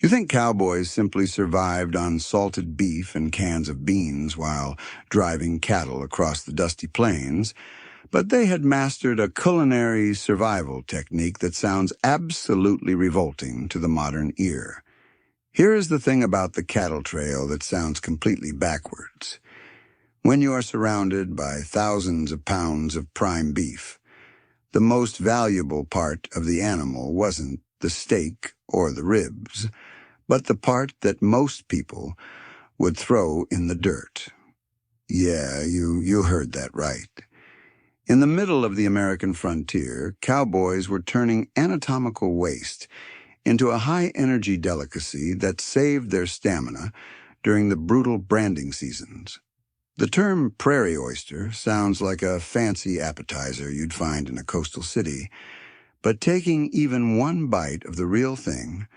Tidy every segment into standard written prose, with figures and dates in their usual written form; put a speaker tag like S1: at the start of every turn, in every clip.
S1: You think cowboys simply survived on salted beef and cans of beans while driving cattle across the dusty plains, but they had mastered a culinary survival technique that sounds absolutely revolting to the modern ear. Here is the thing about the cattle trail that sounds completely backwards. When you are surrounded by thousands of pounds of prime beef, the most valuable part of the animal wasn't the steak or the ribs, but the part that most people would throw in the dirt. Yeah, you heard that right. In the middle of the American frontier, cowboys were turning anatomical waste into a high-energy delicacy that saved their stamina during the brutal branding seasons. The term prairie oyster sounds like a fancy appetizer you'd find in a coastal city, but taking even one bite of the real thing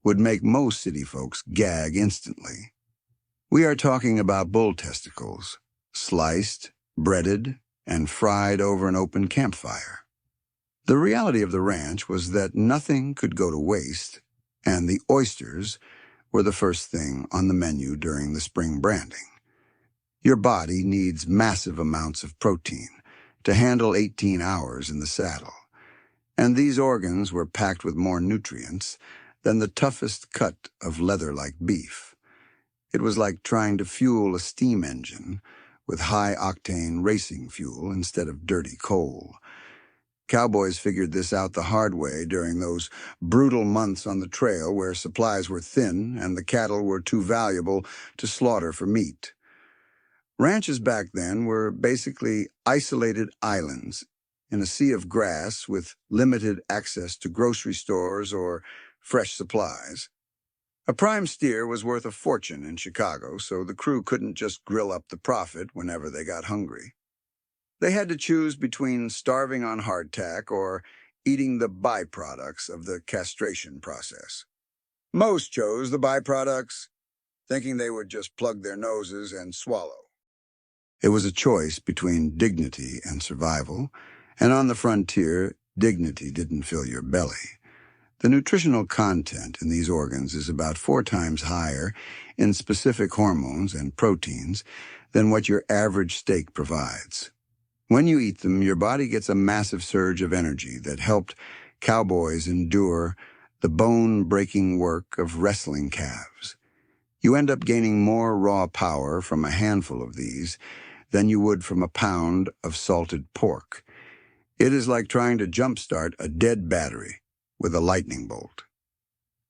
S1: would make most city folks gag instantly. We are talking about bull testicles, sliced, breaded, and fried over an open campfire. The reality of the ranch was that nothing could go to waste, and the oysters were the first thing on the menu during the spring branding. Your body needs massive amounts of protein to handle 18 hours in the saddle, and these organs were packed with more nutrients than the toughest cut of leather-like beef. It was like trying to fuel a steam engine with high-octane racing fuel instead of dirty coal. Cowboys figured this out the hard way during those brutal months on the trail where supplies were thin and the cattle were too valuable to slaughter for meat. Ranches back then were basically isolated islands in a sea of grass with limited access to grocery stores or fresh supplies. A prime steer was worth a fortune in Chicago, so the crew couldn't just grill up the profit whenever they got hungry. They had to choose between starving on hardtack or eating the byproducts of the castration process. Most chose the byproducts, thinking they would just plug their noses and swallow. It was a choice between dignity and survival, and on the frontier, dignity didn't fill your belly. The nutritional content in these organs is about 4 times higher in specific hormones and proteins than what your average steak provides. When you eat them, your body gets a massive surge of energy that helped cowboys endure the bone-breaking work of wrestling calves. You end up gaining more raw power from a handful of these than you would from a pound of salted pork. It is like trying to jumpstart a dead battery with a lightning bolt.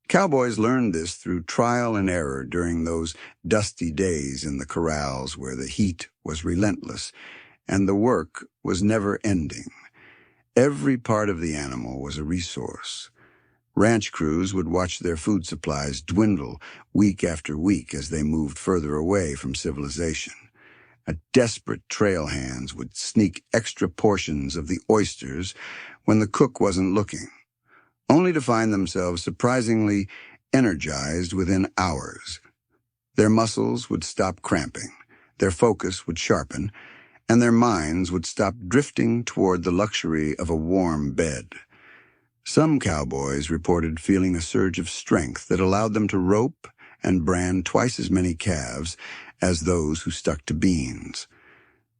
S1: Cowboys learned this through trial and error during those dusty days in the corrals where the heat was relentless and the work was never ending. Every part of the animal was a resource. Ranch crews would watch their food supplies dwindle week after week as they moved further away from civilization. Desperate trail hands would sneak extra portions of the oysters when the cook wasn't looking, only to find themselves surprisingly energized within hours. Their muscles would stop cramping, their focus would sharpen, and their minds would stop drifting toward the luxury of a warm bed. Some cowboys reported feeling a surge of strength that allowed them to rope and brand twice as many calves as those who stuck to beans.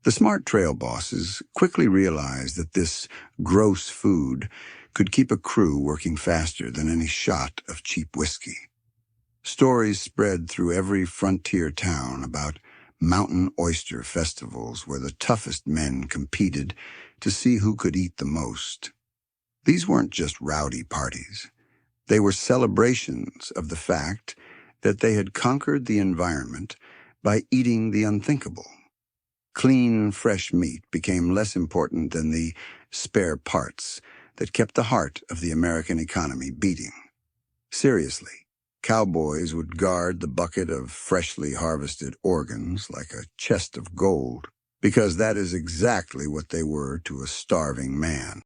S1: The smart trail bosses quickly realized that this gross food could keep a crew working faster than any shot of cheap whiskey. Stories spread through every frontier town about mountain oyster festivals where the toughest men competed to see who could eat the most. These weren't just rowdy parties. They were celebrations of the fact that they had conquered the environment by eating the unthinkable. Clean, fresh meat became less important than the spare parts that kept the heart of the American economy beating. Seriously, cowboys would guard the bucket of freshly harvested organs like a chest of gold, because that is exactly what they were to a starving man.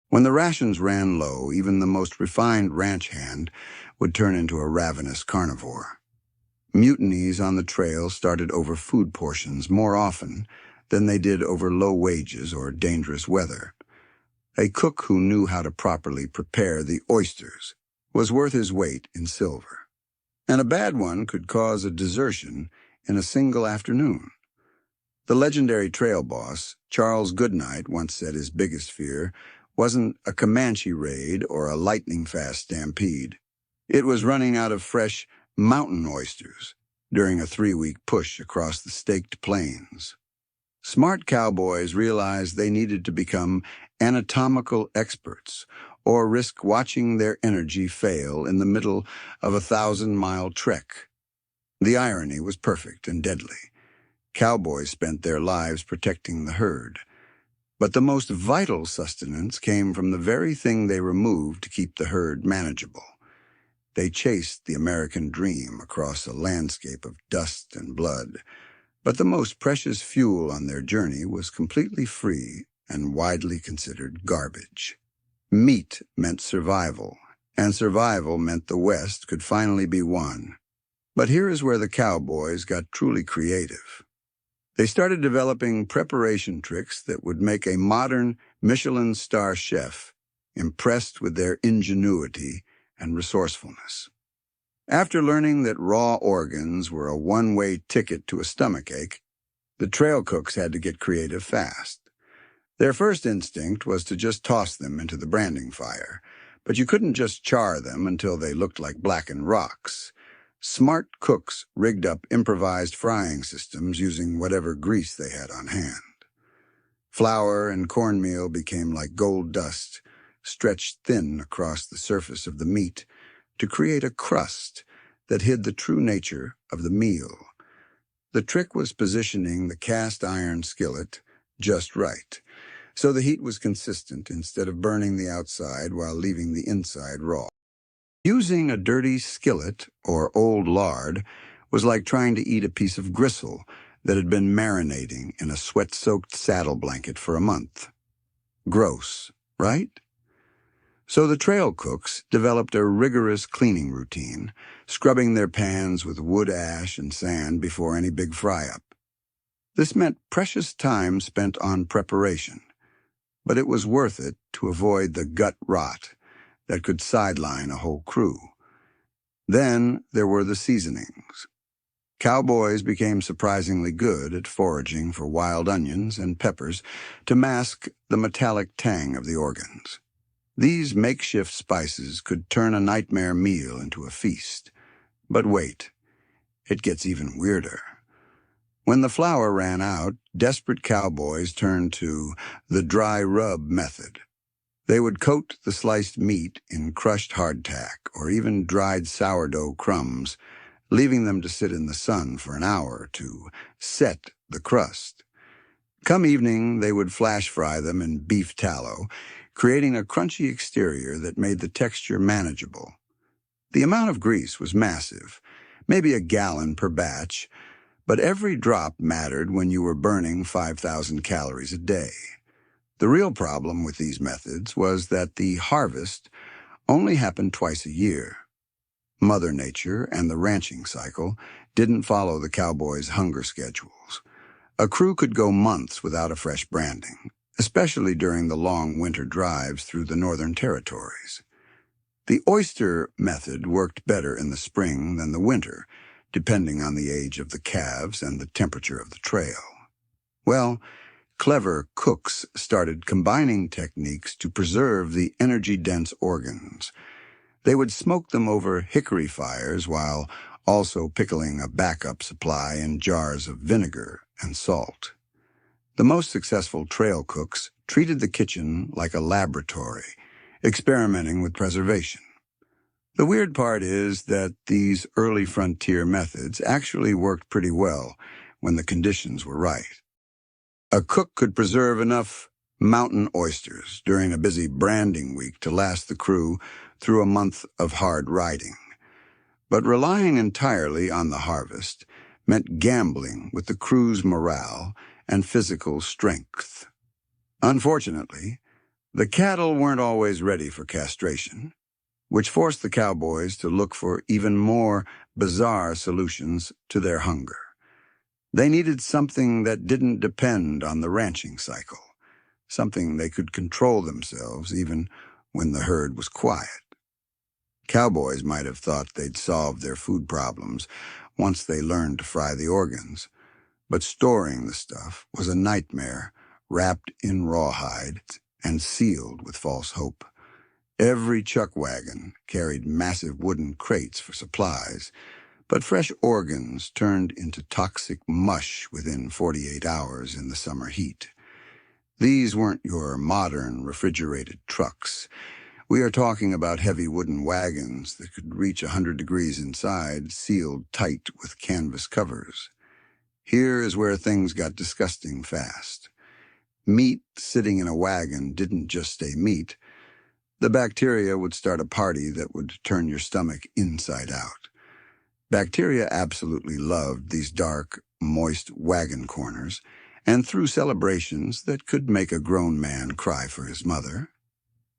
S1: When the rations ran low, even the most refined ranch hand would turn into a ravenous carnivore. Mutinies on the trail started over food portions more often than they did over low wages or dangerous weather. A cook who knew how to properly prepare the oysters was worth his weight in silver. and a bad one could cause a desertion in a single afternoon. The legendary trail boss, Charles Goodnight, once said his biggest fear wasn't a Comanche raid or a lightning-fast stampede. It was running out of fresh mountain oysters during a 3-week push across the staked plains. Smart cowboys realized they needed to become anatomical experts or risk watching their energy fail in the middle of a 1,000-mile trek. The irony was perfect and deadly. Cowboys spent their lives protecting the herd, but the most vital sustenance came from the very thing they removed to keep the herd manageable. They chased the American dream across a landscape of dust and blood, but the most precious fuel on their journey was completely free and widely considered garbage. Meat meant survival, and survival meant the West could finally be won. But here is where the cowboys got truly creative. They started developing preparation tricks that would make a modern Michelin star chef impressed with their ingenuity and resourcefulness. After learning that raw organs were a one-way ticket to a stomachache, the trail cooks had to get creative fast. Their first instinct was to just toss them into the branding fire, but you couldn't just char them until they looked like blackened rocks. Smart cooks rigged up improvised frying systems using whatever grease they had on hand. Flour and cornmeal became like gold dust, stretched thin across the surface of the meat to create a crust that hid the true nature of the meal. The trick was positioning the cast iron skillet just right, so the heat was consistent instead of burning the outside while leaving the inside raw. Using a dirty skillet or old lard was like trying to eat a piece of gristle that had been marinating in a sweat-soaked saddle blanket for a month. Gross, right? So the trail cooks developed a rigorous cleaning routine, scrubbing their pans with wood ash and sand before any big fry-up. This meant precious time spent on preparation, but it was worth it to avoid the gut rot that could sideline a whole crew. Then there were the seasonings. Cowboys became surprisingly good at foraging for wild onions and peppers to mask the metallic tang of the organs. These makeshift spices could turn a nightmare meal into a feast. But wait, it gets even weirder. When the flour ran out, desperate cowboys turned to the dry rub method. They would coat the sliced meat in crushed hardtack or even dried sourdough crumbs, leaving them to sit in the sun for an hour to set the crust. Come evening, they would flash fry them in beef tallow, creating a crunchy exterior that made the texture manageable. The amount of grease was massive, maybe a gallon per batch, but every drop mattered when you were burning 5,000 calories a day. The real problem with these methods was that the harvest only happened twice a year. Mother Nature and the ranching cycle didn't follow the cowboys' hunger schedules. A crew could go months without a fresh branding, especially during the long winter drives through the northern territories. The oyster method worked better in the spring than the winter, depending on the age of the calves and the temperature of the trail. Well, clever cooks started combining techniques to preserve the energy-dense organs. They would smoke them over hickory fires while also pickling a backup supply in jars of vinegar and salt. The most successful trail cooks treated the kitchen like a laboratory, experimenting with preservation. The weird part is that these early frontier methods actually worked pretty well when the conditions were right. A cook could preserve enough mountain oysters during a busy branding week to last the crew through a month of hard riding. But relying entirely on the harvest meant gambling with the crew's morale and physical strength. Unfortunately, the cattle weren't always ready for castration, which forced the cowboys to look for even more bizarre solutions to their hunger. They needed something that didn't depend on the ranching cycle, something they could control themselves even when the herd was quiet. Cowboys might have thought they'd solved their food problems once they learned to fry the organs, but storing the stuff was a nightmare, wrapped in rawhide and sealed with false hope. Every chuckwagon carried massive wooden crates for supplies, but fresh organs turned into toxic mush within 48 hours in the summer heat. These weren't your modern refrigerated trucks. We are talking about heavy wooden wagons that could reach 100 degrees inside, sealed tight with canvas covers. Here is where things got disgusting fast. Meat sitting in a wagon didn't just stay meat. The bacteria would start a party that would turn your stomach inside out. Bacteria absolutely loved these dark, moist wagon corners and threw celebrations that could make a grown man cry for his mother.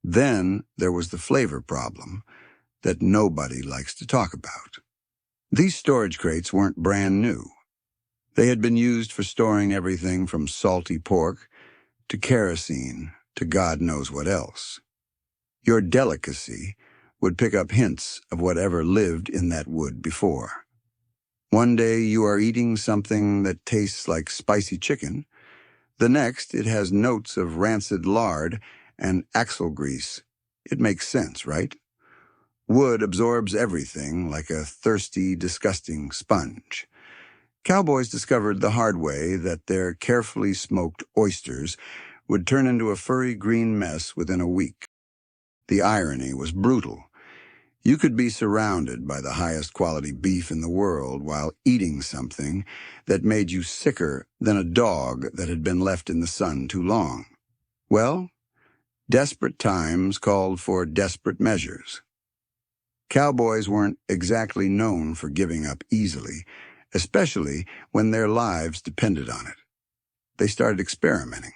S1: Then there was the flavor problem that nobody likes to talk about. These storage crates weren't brand new. They had been used for storing everything from salty pork to kerosene to God knows what else. Your Delicacy would pick up hints of whatever lived in that wood before. One day you are eating something that tastes like spicy chicken. The next it has notes of rancid lard and axle grease. It makes sense, right? Wood absorbs everything like a thirsty, disgusting sponge. Cowboys discovered the hard way that their carefully smoked oysters would turn into a furry green mess within a week. The irony was brutal. You could be surrounded by the highest quality beef in the world while eating something that made you sicker than a dog that had been left in the sun too long. Well, desperate times called for desperate measures. Cowboys weren't exactly known for giving up easily, especially when their lives depended on it. They started experimenting,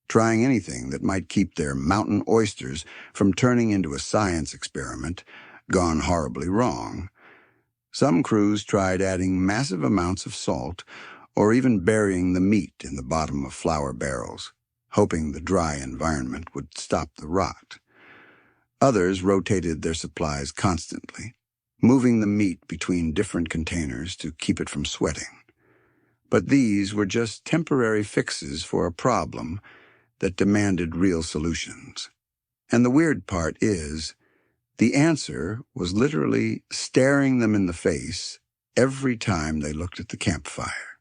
S1: trying anything that might keep their mountain oysters from turning into a science experiment gone horribly wrong. Some crews tried adding massive amounts of salt or even burying the meat in the bottom of flour barrels, hoping the dry environment would stop the rot. Others rotated their supplies constantly, moving the meat between different containers to keep it from sweating. But these were just temporary fixes for a problem that demanded real solutions. And the weird part is, the answer was literally staring them in the face every time they looked at the campfire.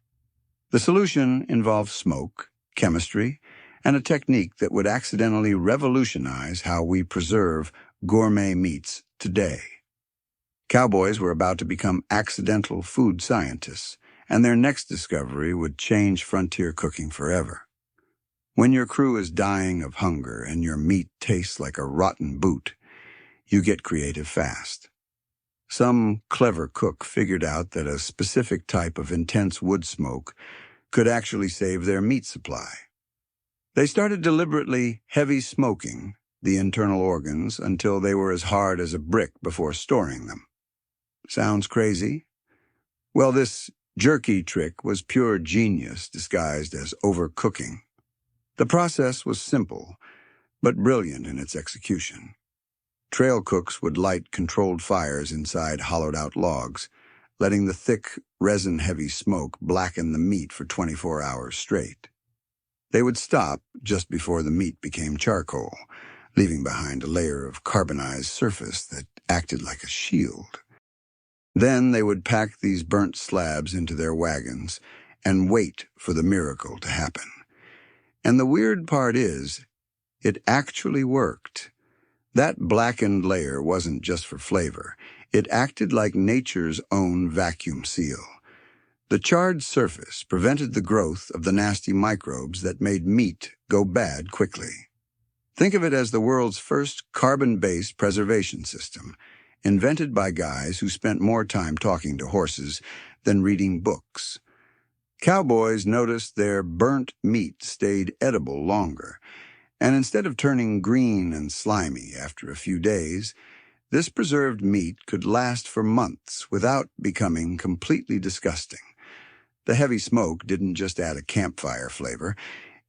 S1: The solution involved smoke, chemistry, and a technique that would accidentally revolutionize how we preserve gourmet meats today. Cowboys were about to become accidental food scientists, and their next discovery would change frontier cooking forever. When your crew is dying of hunger and your meat tastes like a rotten boot, you get creative fast. Some clever cook figured out that a specific type of intense wood smoke could actually save their meat supply. They started deliberately heavy smoking the internal organs until they were as hard as a brick before storing them. Sounds crazy? Well, this jerky trick was pure genius disguised as overcooking. The process was simple, but brilliant in its execution. Trail cooks would light controlled fires inside hollowed-out logs, letting the thick, resin-heavy smoke blacken the meat for 24 hours straight. They would stop just before the meat became charcoal, leaving behind a layer of carbonized surface that acted like a shield. Then they would pack these burnt slabs into their wagons and wait for the miracle to happen. And the weird part is, it actually worked. That blackened layer wasn't just for flavor. It acted like nature's own vacuum seal. The charred surface prevented the growth of the nasty microbes that made meat go bad quickly. Think of it as the world's first carbon-based preservation system, invented by guys who spent more time talking to horses than reading books. Cowboys noticed their burnt meat stayed edible longer, and instead of turning green and slimy after a few days, this preserved meat could last for months without becoming completely disgusting. The heavy smoke didn't just add a campfire flavor,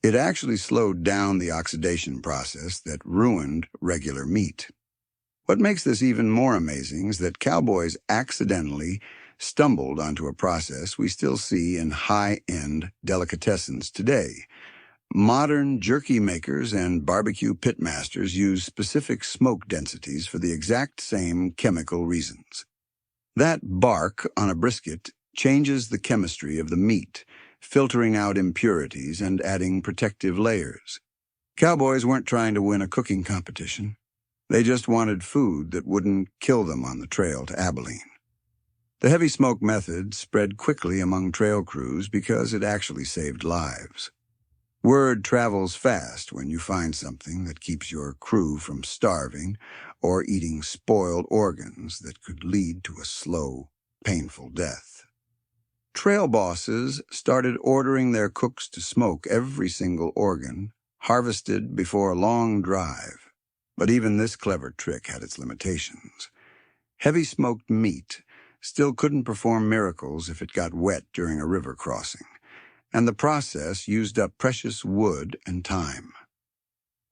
S1: it actually slowed down the oxidation process that ruined regular meat. What makes this even more amazing is that cowboys accidentally stumbled onto a process we still see in high-end delicatessens today. Modern jerky makers and barbecue pitmasters use specific smoke densities for the exact same chemical reasons. That bark on a brisket changes the chemistry of the meat, filtering out impurities and adding protective layers. Cowboys weren't trying to win a cooking competition. They just wanted food that wouldn't kill them on the trail to Abilene. The heavy smoke method spread quickly among trail crews because it actually saved lives. Word travels fast when you find something that keeps your crew from starving or eating spoiled organs that could lead to a slow, painful death. Trail bosses started ordering their cooks to smoke every single organ, harvested before a long drive. But even this clever trick had its limitations. Heavy smoked meat still couldn't perform miracles if it got wet during a river crossing, and the process used up precious wood and time.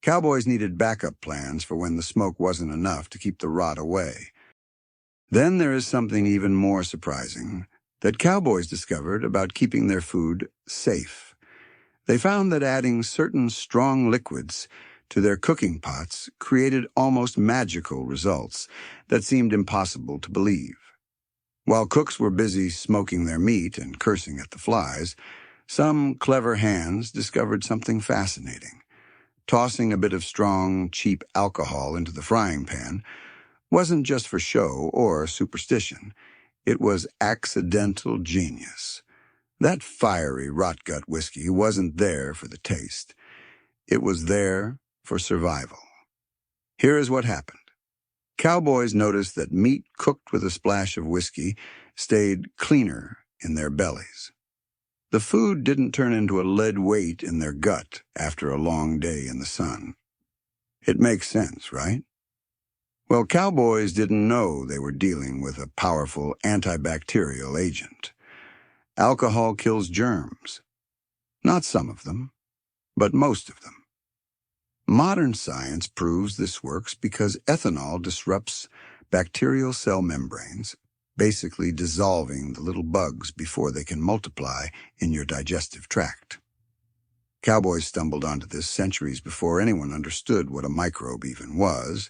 S1: Cowboys needed backup plans for when the smoke wasn't enough to keep the rot away. Then there is something even more surprising that cowboys discovered about keeping their food safe. They found that adding certain strong liquids to their cooking pots created almost magical results that seemed impossible to believe. While cooks were busy smoking their meat and cursing at the flies, some clever hands discovered something fascinating. Tossing a bit of strong, cheap alcohol into the frying pan wasn't just for show or superstition. It was accidental genius. That fiery rotgut whiskey wasn't there for the taste. It was there for survival. Here is what happened. Cowboys noticed that meat cooked with a splash of whiskey stayed cleaner in their bellies. The food didn't turn into a lead weight in their gut after a long day in the sun. It makes sense, right? Well, cowboys didn't know they were dealing with a powerful antibacterial agent. Alcohol kills germs. Not some of them, but most of them. Modern science proves this works because ethanol disrupts bacterial cell membranes, basically dissolving the little bugs before they can multiply in your digestive tract. Cowboys stumbled onto this centuries before anyone understood what a microbe even was.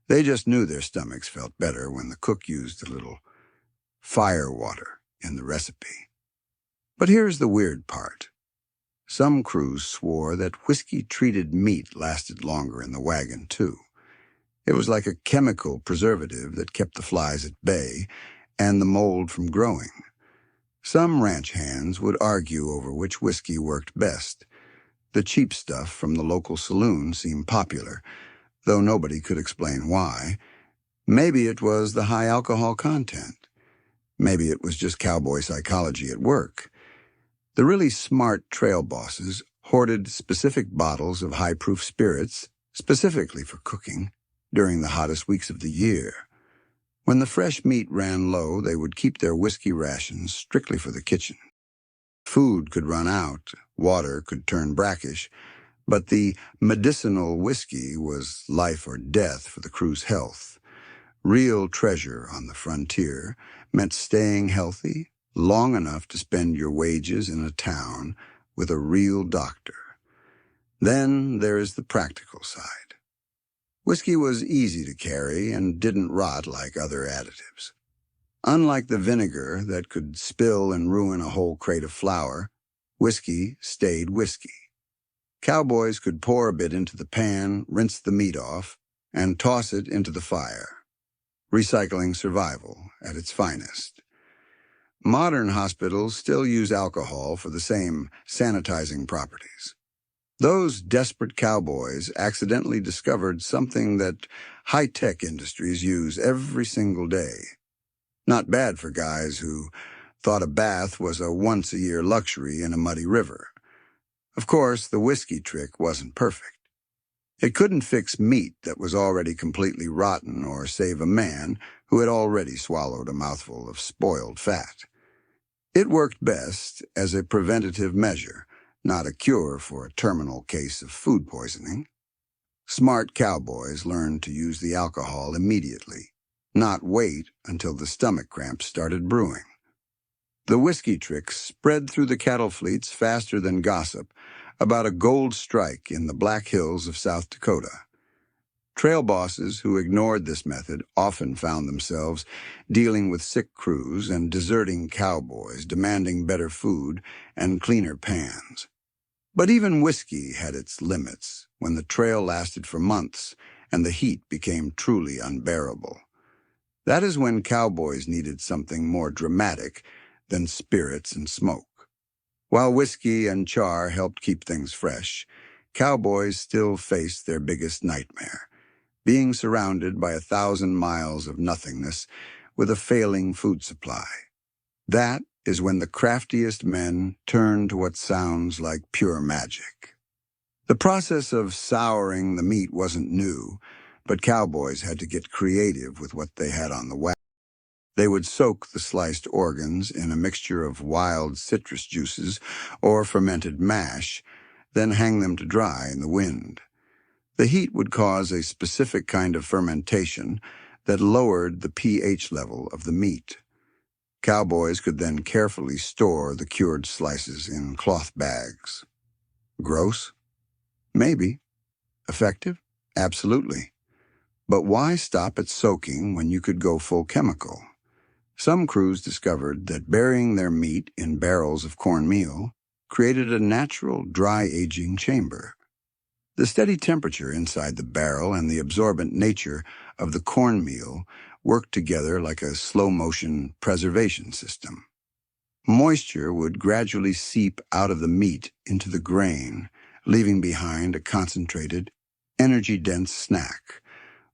S1: They just knew their stomachs felt better when the cook used a little fire water in the recipe. But here's the weird part. Some crews swore that whiskey-treated meat lasted longer in the wagon, too. It was like a chemical preservative that kept the flies at bay and the mold from growing. Some ranch hands would argue over which whiskey worked best. The cheap stuff from the local saloon seemed popular, though nobody could explain why. Maybe it was the high alcohol content. Maybe it was just cowboy psychology at work. The really smart trail bosses hoarded specific bottles of high-proof spirits, specifically for cooking, during the hottest weeks of the year. When the fresh meat ran low, they would keep their whiskey rations strictly for the kitchen. Food could run out, water could turn brackish, but the medicinal whiskey was life or death for the crew's health. Real treasure on the frontier meant staying healthy long enough to spend your wages in a town with a real doctor. Then there is the practical side. Whiskey was easy to carry and didn't rot like other additives. Unlike the vinegar that could spill and ruin a whole crate of flour, whiskey stayed whiskey. Cowboys could pour a bit into the pan, rinse the meat off, and toss it into the fire. Recycling survival at its finest. Modern hospitals still use alcohol for the same sanitizing properties. Those desperate cowboys accidentally discovered something that high-tech industries use every single day. Not bad for guys who thought a bath was a once-a-year luxury in a muddy river. Of course, the whiskey trick wasn't perfect. It couldn't fix meat that was already completely rotten or save a man who had already swallowed a mouthful of spoiled fat. It worked best as a preventative measure, not a cure for a terminal case of food poisoning. Smart cowboys learned to use the alcohol immediately, not wait until the stomach cramps started brewing. The whiskey trick spread through the cattle fleets faster than gossip about a gold strike in the Black Hills of South Dakota. Trail bosses who ignored this method often found themselves dealing with sick crews and deserting cowboys demanding better food and cleaner pans. But even whiskey had its limits when the trail lasted for months and the heat became truly unbearable. That is when cowboys needed something more dramatic than spirits and smoke. While whiskey and char helped keep things fresh, cowboys still faced their biggest nightmare, being surrounded by 1,000 miles of nothingness with a failing food supply. That is when the craftiest men turn to what sounds like pure magic. The process of souring the meat wasn't new, but cowboys had to get creative with what they had on the wagon. They would soak the sliced organs in a mixture of wild citrus juices or fermented mash, then hang them to dry in the wind. The heat would cause a specific kind of fermentation that lowered the pH level of the meat. Cowboys could then carefully store the cured slices in cloth bags. Gross? Maybe. Effective? Absolutely. But why stop at soaking when you could go full chemical? Some crews discovered that burying their meat in barrels of cornmeal created a natural dry aging chamber. The steady temperature inside the barrel and the absorbent nature of the cornmeal worked together like a slow-motion preservation system. Moisture would gradually seep out of the meat into the grain, leaving behind a concentrated, energy-dense snack,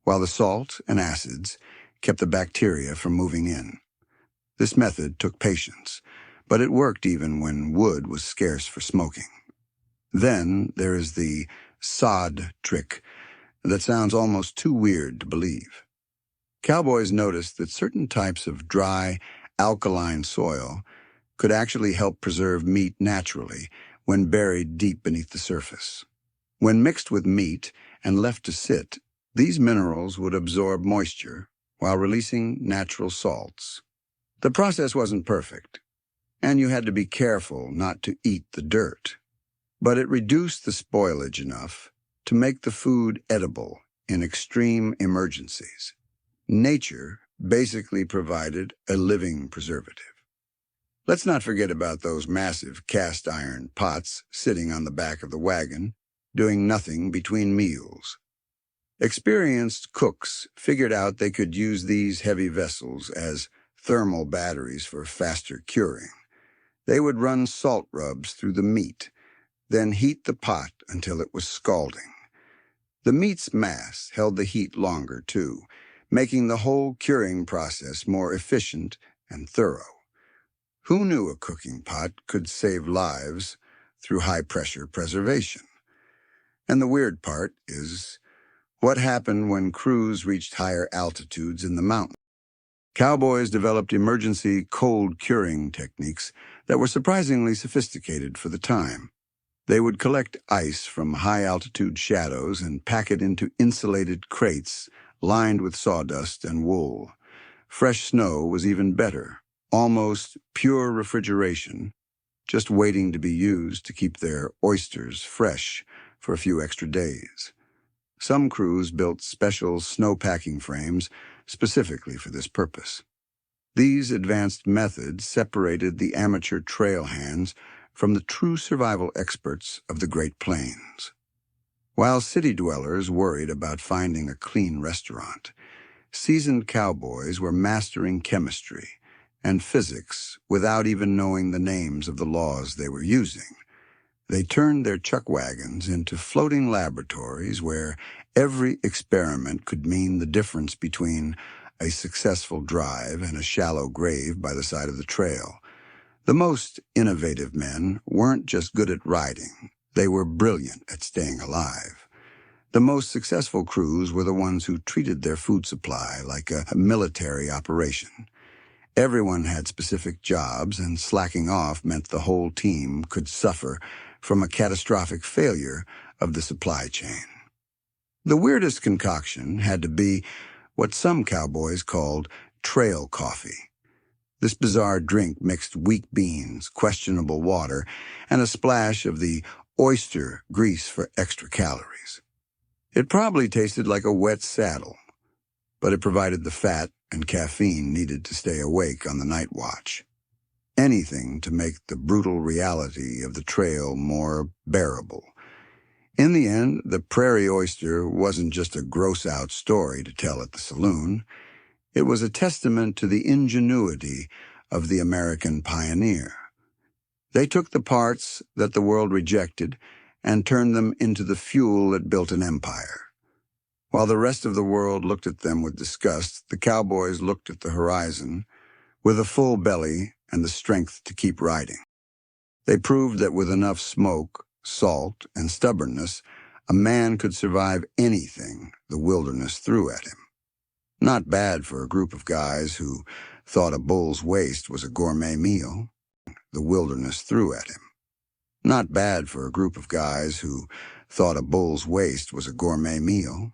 S1: while the salt and acids kept the bacteria from moving in. This method took patience, but it worked even when wood was scarce for smoking. Then there is the sod trick that sounds almost too weird to believe. Cowboys noticed that certain types of dry, alkaline soil could actually help preserve meat naturally when buried deep beneath the surface. When mixed with meat and left to sit, these minerals would absorb moisture while releasing natural salts. The process wasn't perfect, and you had to be careful not to eat the dirt, but it reduced the spoilage enough to make the food edible in extreme emergencies. Nature basically provided a living preservative. Let's not forget about those massive cast iron pots sitting on the back of the wagon, doing nothing between meals. Experienced cooks figured out they could use these heavy vessels as thermal batteries for faster curing. They would run salt rubs through the meat, then heat the pot until it was scalding. The meat's mass held the heat longer, too, making the whole curing process more efficient and thorough. Who knew a cooking pot could save lives through high-pressure preservation? And the weird part is, what happened when crews reached higher altitudes in the mountains? Cowboys developed emergency cold curing techniques that were surprisingly sophisticated for the time. They would collect ice from high-altitude shadows and pack it into insulated crates lined with sawdust and wool. Fresh snow was even better, almost pure refrigeration, just waiting to be used to keep their oysters fresh for a few extra days. Some crews built special snow-packing frames specifically for this purpose. These advanced methods separated the amateur trail hands from the true survival experts of the Great Plains. While city dwellers worried about finding a clean restaurant, seasoned cowboys were mastering chemistry and physics without even knowing the names of the laws they were using. They turned their chuckwagons into floating laboratories where every experiment could mean the difference between a successful drive and a shallow grave by the side of the trail. The most innovative men weren't just good at riding, they were brilliant at staying alive. The most successful crews were the ones who treated their food supply like a military operation. Everyone had specific jobs, and slacking off meant the whole team could suffer from a catastrophic failure of the supply chain. The weirdest concoction had to be what some cowboys called trail coffee. This bizarre drink mixed weak beans, questionable water, and a splash of the oyster grease for extra calories. It probably tasted like a wet saddle, but it provided the fat and caffeine needed to stay awake on the night watch. Anything to make the brutal reality of the trail more bearable. In the end, the prairie oyster wasn't just a gross-out story to tell at the saloon. It was a testament to the ingenuity of the American pioneer. They took the parts that the world rejected and turned them into the fuel that built an empire. While the rest of the world looked at them with disgust, the cowboys looked at the horizon with a full belly and the strength to keep riding. They proved that with enough smoke, salt, and stubbornness, a man could survive anything the wilderness threw at him. Not bad for a group of guys who thought a bull's waist was a gourmet meal the wilderness threw at him. Not bad for a group of guys who thought a bull's waist was a gourmet meal